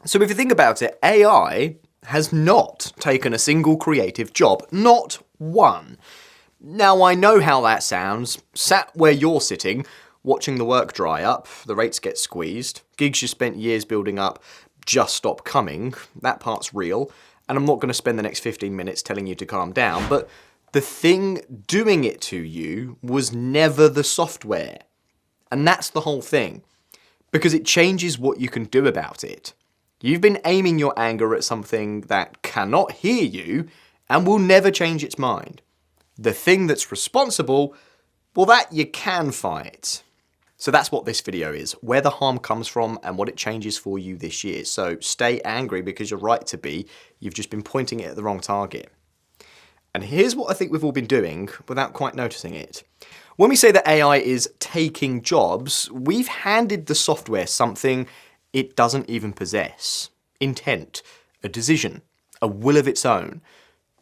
So if you think about it, AI has not taken a single creative job. Not one. Now, I know how that sounds. Sat where you're sitting, watching the work dry up, the rates get squeezed, gigs you spent years building up just stop coming. That part's real. And I'm not going to spend the next 15 minutes telling you to calm down, but the thing doing it to you was never the software. And that's the whole thing. Because it changes what you can do about it. You've been aiming your anger at something that cannot hear you and will never change its mind. The thing that's responsible, well, that you can fight. So that's what this video is, where the harm comes from and what it changes for you this year. So stay angry because you're right to be. You've just been pointing it at the wrong target. And here's what I think we've all been doing without quite noticing it. When we say that AI is taking jobs, we've handed the software something it doesn't even possess. Intent, a decision, a will of its own.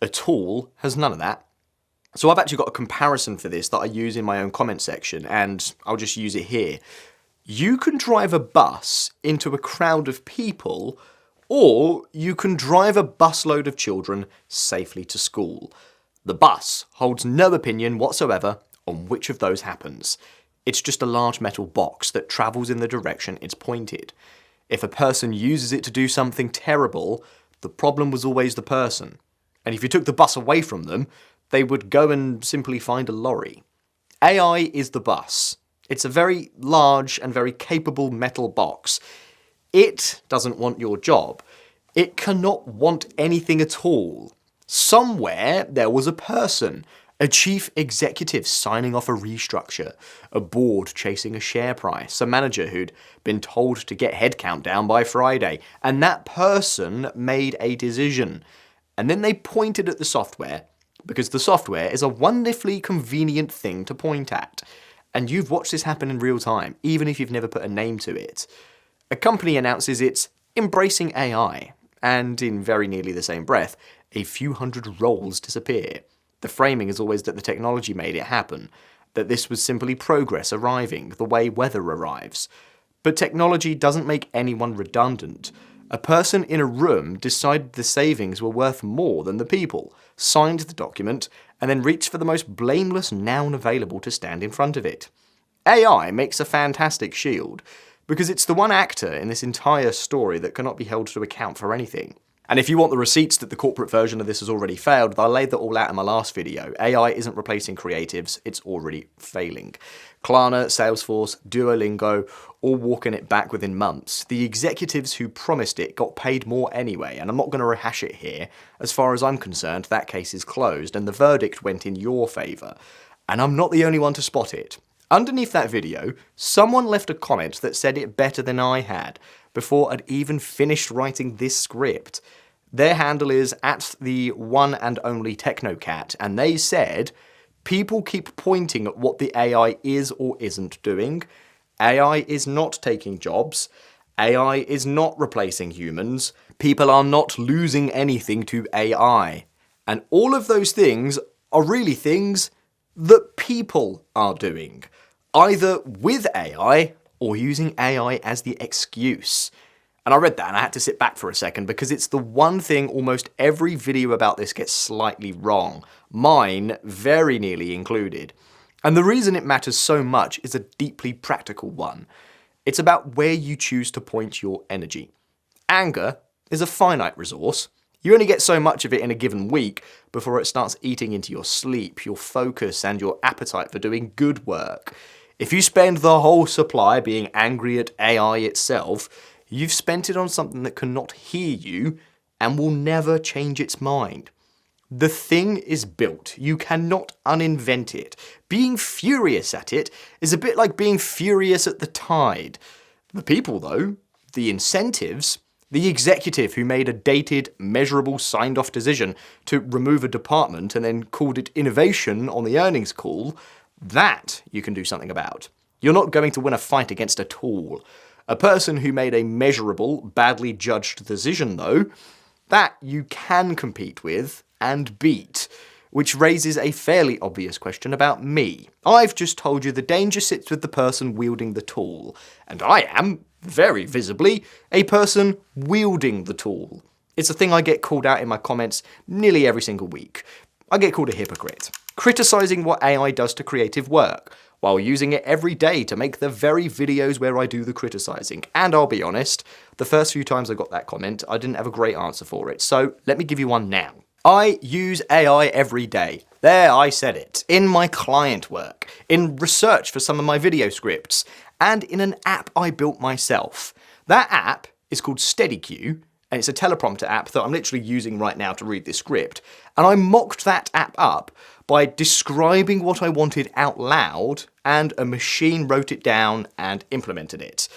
A tool has none of that. So I've actually got a comparison for this that I use in my own comment section, and I'll just use it here. You can drive a bus into a crowd of people, or you can drive a busload of children safely to school. The bus holds no opinion whatsoever on which of those happens. It's just a large metal box that travels in the direction it's pointed. If a person uses it to do something terrible, the problem was always the person. And if you took the bus away from them, they would go and simply find a lorry. AI is the bus. It's a very large and very capable metal box. It doesn't want your job. It cannot want anything at all. Somewhere there was a person, a chief executive signing off a restructure, a board chasing a share price, a manager who'd been told to get headcount down by Friday, and that person made a decision. And then they pointed at the software, because the software is a wonderfully convenient thing to point at. And you've watched this happen in real time, even if you've never put a name to it. A company announces it's embracing AI, and in very nearly the same breath, a few hundred roles disappear. The framing is always that the technology made it happen, that this was simply progress arriving, the way weather arrives. But technology doesn't make anyone redundant. A person in a room decided the savings were worth more than the people, signed the document, and then reached for the most blameless noun available to stand in front of it. AI makes a fantastic shield, because it's the one actor in this entire story that cannot be held to account for anything. And if you want the receipts that the corporate version of this has already failed, I laid that all out in my last video. AI isn't replacing creatives, it's already failing. Klarna, Salesforce, Duolingo, all walking it back within months. The executives who promised it got paid more anyway, and I'm not going to rehash it here. As far as I'm concerned, that case is closed, and the verdict went in your favour. And I'm not the only one to spot it. Underneath that video, someone left a comment that said it better than I had, before I'd even finished writing this script. Their handle is @the1and_only_technocat, and they said, people keep pointing at what the AI is or isn't doing. AI is not taking jobs. AI is not replacing humans. People are not losing anything to AI. And all of those things are really things that people are doing, either with AI or using AI as the excuse. And I read that and I had to sit back for a second because it's the one thing almost every video about this gets slightly wrong. Mine very nearly included. And the reason it matters so much is a deeply practical one. It's about where you choose to point your energy. Anger is a finite resource. You only get so much of it in a given week before it starts eating into your sleep, your focus, and your appetite for doing good work. If you spend the whole supply being angry at AI itself, you've spent it on something that cannot hear you and will never change its mind. The thing is built. You cannot uninvent it. Being furious at it is a bit like being furious at the tide. The people, though, the incentives, the executive who made a dated, measurable, signed-off decision to remove a department and then called it innovation on the earnings call, that you can do something about. You're not going to win a fight against a tool. A person who made a measurable, badly judged decision, though, that you can compete with and beat, which raises a fairly obvious question about me. I've just told you the danger sits with the person wielding the tool, and I am very visibly, a person wielding the tool. It's a thing I get called out in my comments nearly every single week. I get called a hypocrite, criticising what AI does to creative work, while using it every day to make the very videos where I do the criticising. And I'll be honest, the first few times I got that comment, I didn't have a great answer for it, so let me give you one now. I use AI every day. There, I said it. In my client work, in research for some of my video scripts, and in an app I built myself. That app is called SteadyQ, and it's a teleprompter app that I'm literally using right now to read this script. And I mocked that app up by describing what I wanted out loud, and a machine wrote it down and implemented it.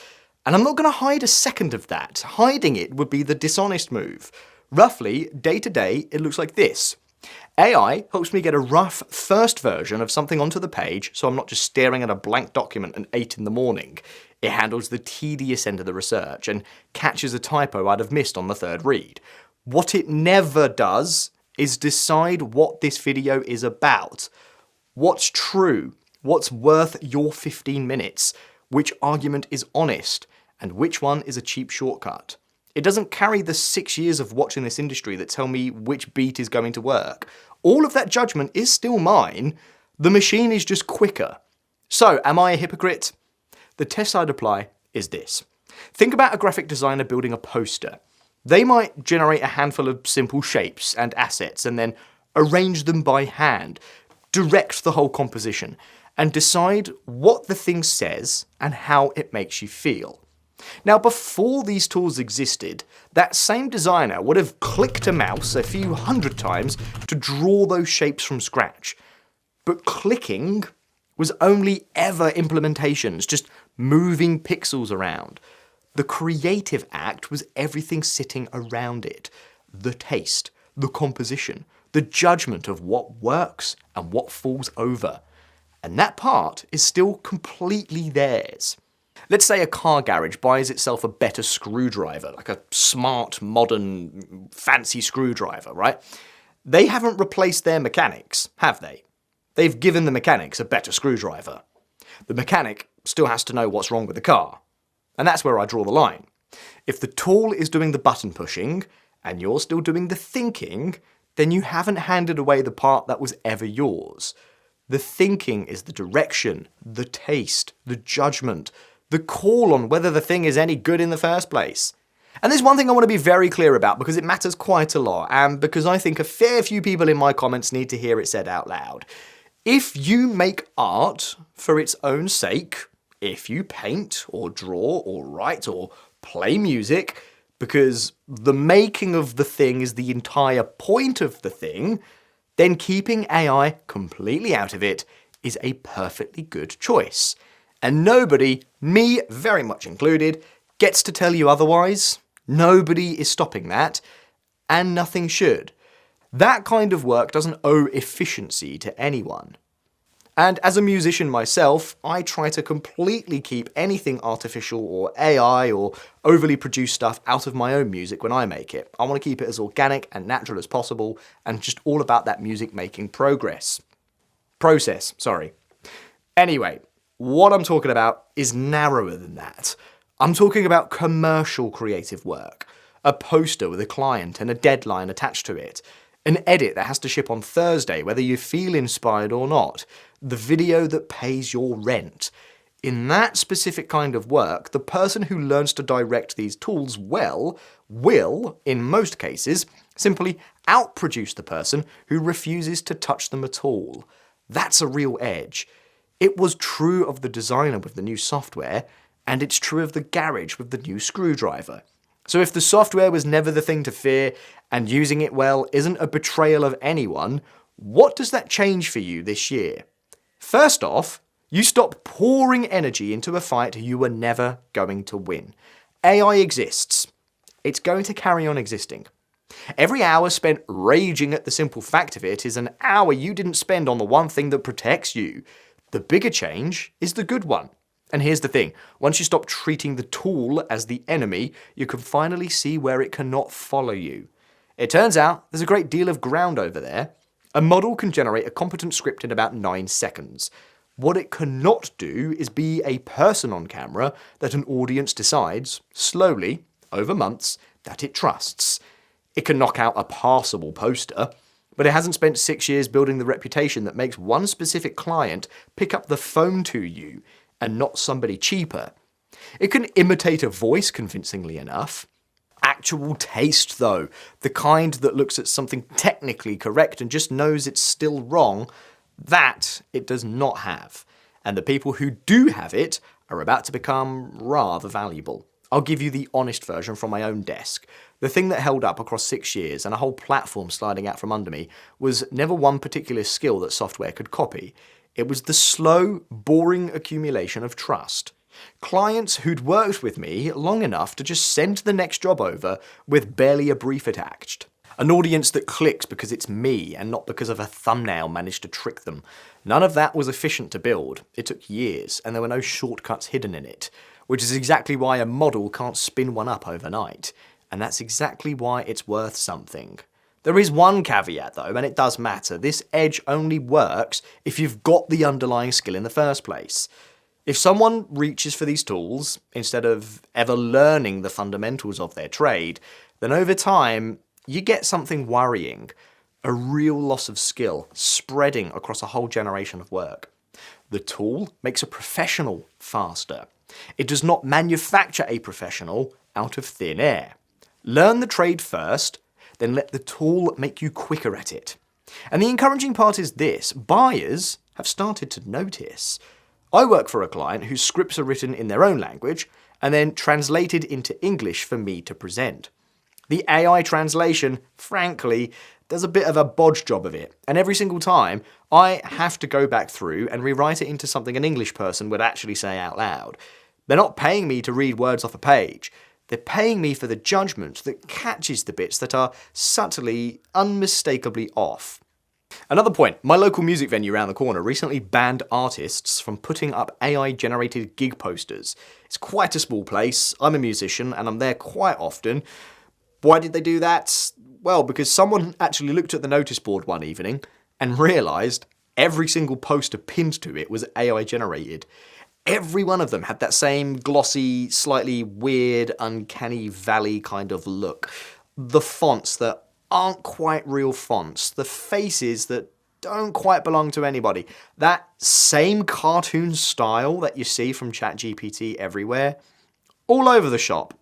And I'm not going to hide a second of that. Hiding it would be the dishonest move. Roughly, day to day, it looks like this. AI helps me get a rough first version of something onto the page, so I'm not just staring at a blank document at 8 in the morning. It handles the tedious end of the research and catches a typo I'd have missed on the third read. What it never does is decide what this video is about. What's true? What's worth your 15 minutes? Which argument is honest? And which one is a cheap shortcut? It doesn't carry the 6 years of watching this industry that tell me which beat is going to work. All of that judgment is still mine. The machine is just quicker. So, am I a hypocrite? The test I'd apply is this. Think about a graphic designer building a poster. They might generate a handful of simple shapes and assets and then arrange them by hand, direct the whole composition, and decide what the thing says and how it makes you feel. Now, before these tools existed, that same designer would have clicked a mouse a few hundred times to draw those shapes from scratch. But clicking was only ever implementations, just moving pixels around. The creative act was everything sitting around it. The taste, the composition, the judgment of what works and what falls over. And that part is still completely theirs. Let's say a car garage buys itself a better screwdriver, like a smart, modern, fancy screwdriver, right? They haven't replaced their mechanics, have they? They've given the mechanics a better screwdriver. The mechanic still has to know what's wrong with the car. And that's where I draw the line. If the tool is doing the button pushing, and you're still doing the thinking, then you haven't handed away the part that was ever yours. The thinking is the direction, the taste, the judgment, the call on whether the thing is any good in the first place. And there's one thing I want to be very clear about because it matters quite a lot, and because I think a fair few people in my comments need to hear it said out loud. If you make art for its own sake, if you paint or draw or write or play music because the making of the thing is the entire point of the thing, then keeping AI completely out of it is a perfectly good choice. And nobody, me very much included, gets to tell you otherwise. Nobody is stopping that, and nothing should. That kind of work doesn't owe efficiency to anyone. And as a musician myself, I try to completely keep anything artificial or AI or overly produced stuff out of my own music when I make it. I want to keep it as organic and natural as possible, and just all about that music making process. Anyway, what I'm talking about is narrower than that. I'm talking about commercial creative work. A poster with a client and a deadline attached to it. An edit that has to ship on Thursday, whether you feel inspired or not. The video that pays your rent. In that specific kind of work, the person who learns to direct these tools well will, in most cases, simply outproduce the person who refuses to touch them at all. That's a real edge. It was true of the designer with the new software, and it's true of the garage with the new screwdriver. So if the software was never the thing to fear, and using it well isn't a betrayal of anyone, what does that change for you this year? First off, you stop pouring energy into a fight you were never going to win. AI exists. It's going to carry on existing. Every hour spent raging at the simple fact of it is an hour you didn't spend on the one thing that protects you. The bigger change is the good one. And here's the thing, once you stop treating the tool as the enemy, you can finally see where it cannot follow you. It turns out there's a great deal of ground over there. A model can generate a competent script in about 9 seconds. What it cannot do is be a person on camera that an audience decides, slowly, over months, that it trusts. It can knock out a passable poster, but it hasn't spent 6 years building the reputation that makes one specific client pick up the phone to you and not somebody cheaper. It can imitate a voice convincingly enough. Actual taste, though, the kind that looks at something technically correct and just knows it's still wrong, that it does not have. And the people who do have it are about to become rather valuable. I'll give you the honest version from my own desk. The thing that held up across 6 years and a whole platform sliding out from under me was never one particular skill that software could copy. It was the slow, boring accumulation of trust. Clients who'd worked with me long enough to just send the next job over with barely a brief attached. An audience that clicks because it's me and not because of a thumbnail managed to trick them. None of that was efficient to build. It took years and there were no shortcuts hidden in it. Which is exactly why a model can't spin one up overnight. And that's exactly why it's worth something. There is one caveat though, and it does matter. This edge only works if you've got the underlying skill in the first place. If someone reaches for these tools, instead of ever learning the fundamentals of their trade, then over time, you get something worrying. A real loss of skill, spreading across a whole generation of work. The tool makes a professional faster. It does not manufacture a professional out of thin air. Learn the trade first, then let the tool make you quicker at it. And the encouraging part is this, buyers have started to notice. I work for a client whose scripts are written in their own language and then translated into English for me to present. The AI translation, frankly, does a bit of a bodge job of it, and every single time I have to go back through and rewrite it into something an English person would actually say out loud. They're not paying me to read words off a page. They're paying me for the judgment that catches the bits that are subtly, unmistakably off. Another point, my local music venue around the corner recently banned artists from putting up AI-generated gig posters. It's quite a small place, I'm a musician, and I'm there quite often. Why did they do that? Well, because someone actually looked at the notice board one evening and realised every single poster pinned to it was AI-generated. Every one of them had that same glossy, slightly weird, uncanny valley kind of look. The fonts that aren't quite real fonts. The faces that don't quite belong to anybody. That same cartoon style that you see from ChatGPT everywhere. All over the shop.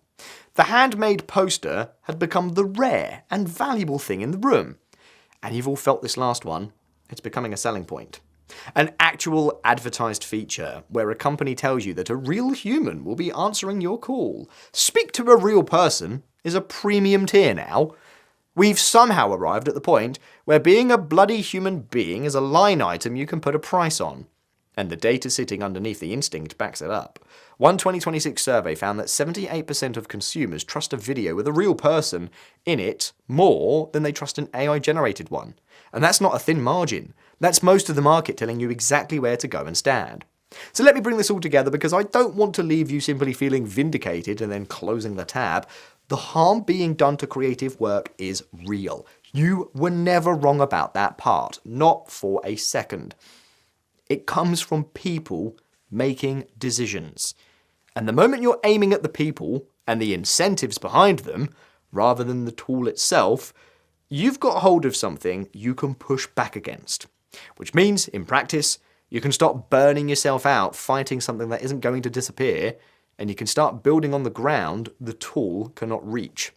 The handmade poster had become the rare and valuable thing in the room. And you've all felt this last one. It's becoming a selling point. An actual advertised feature where a company tells you that a real human will be answering your call. Speak to a real person is a premium tier now. We've somehow arrived at the point where being a bloody human being is a line item you can put a price on. And the data sitting underneath the instinct backs it up. One 2026 survey found that 78% of consumers trust a video with a real person in it more than they trust an AI-generated one. And that's not a thin margin. That's most of the market telling you exactly where to go and stand. So let me bring this all together because I don't want to leave you simply feeling vindicated and then closing the tab. The harm being done to creative work is real. You were never wrong about that part, not for a second. It comes from people making decisions. And the moment you're aiming at the people and the incentives behind them, rather than the tool itself, you've got hold of something you can push back against. Which means, in practice, you can stop burning yourself out fighting something that isn't going to disappear, and you can start building on the ground the tool cannot reach.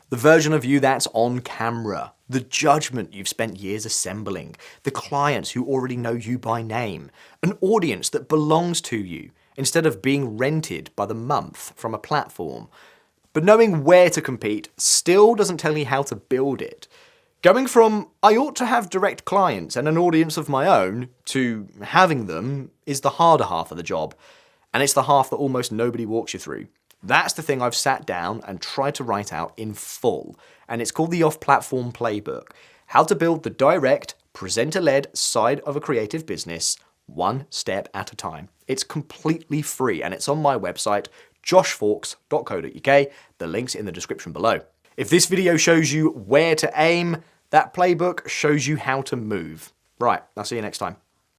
The version of you that's on camera, the judgment you've spent years assembling, the clients who already know you by name, an audience that belongs to you instead of being rented by the month from a platform. But knowing where to compete still doesn't tell you how to build it. Going from, I ought to have direct clients and an audience of my own, to having them is the harder half of the job. And it's the half that almost nobody walks you through. That's the thing I've sat down and tried to write out in full. And it's called the Off-Platform Playbook. How to build the direct, presenter-led side of a creative business, one step at a time. It's completely free and it's on my website, joshfaulks.co.uk. The link's in the description below. If this video shows you where to aim, that playbook shows you how to move. Right, I'll see you next time.